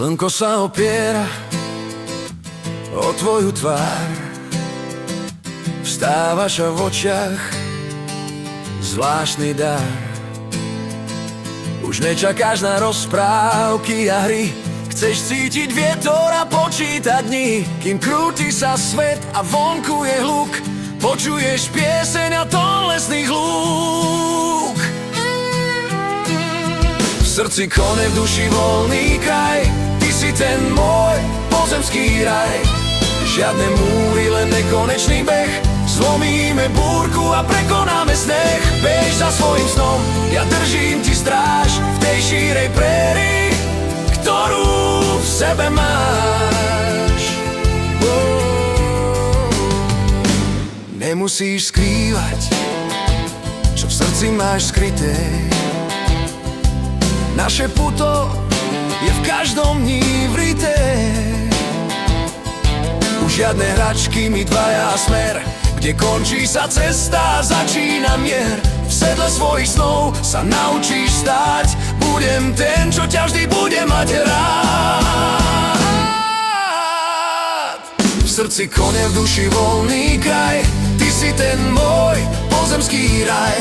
Slnko sa opiera o tvoju tvár, vstávaš a v očiach zvláštny dar. Už nečakáš na rozprávky a hry, chceš cítiť vietor a počítať dní, kým krúti sa svet a vonku je hluk, počuješ pieseň a tón lesných lúk. V srdci kone, v duši voľný kraj, ty si ten môj pozemský raj. Žiadne múry, len nekonečný beh, zlomíme búrku a prekonáme sneh. Bež za svojím snom, ja držím ti stráž v tej šírej prérii, ktorú v sebe máš. Nemusíš skrývať, čo v srdci máš skryté. Naše puto je v každom dní vrité. Už žiadne hračky, my dvaja a smer, kde končí sa cesta, začína mier. V sedle svojich snov sa naučíš stáť, budem ten, čo ťa vždy bude mať rád. V srdci kone, v duši voľný kraj, ty si ten môj pozemský raj.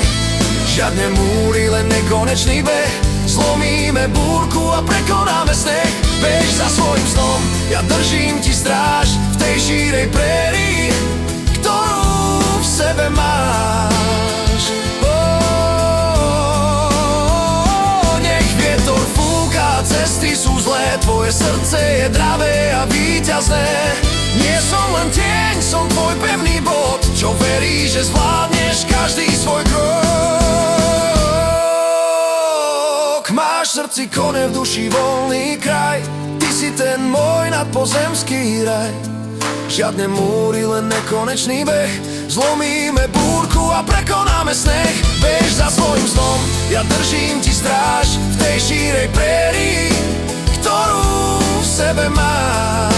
Žiadne múry, len nekonečný beh, zlomíme búrku a prekonáme sneh. Bež za svojím snom, ja držím ti stráž v tej šírej prérii, ktorú v sebe máš. Nech vietor fúka, cesty sú zlé, tvoje srdce je dravé a víťazné. Nie som len tieň, som tvoj pevný bod, čo verí, že zvládneš každý svoj krok. Máš v srdci kone, v duši voľný kraj, ty si ten môj nadpozemský raj. Žiadne múry, len nekonečný beh, zlomíme búrku a prekonáme sneh. Bež za svojím snom, ja držím ti stráž v tej šírej prérii, ktorú v sebe máš.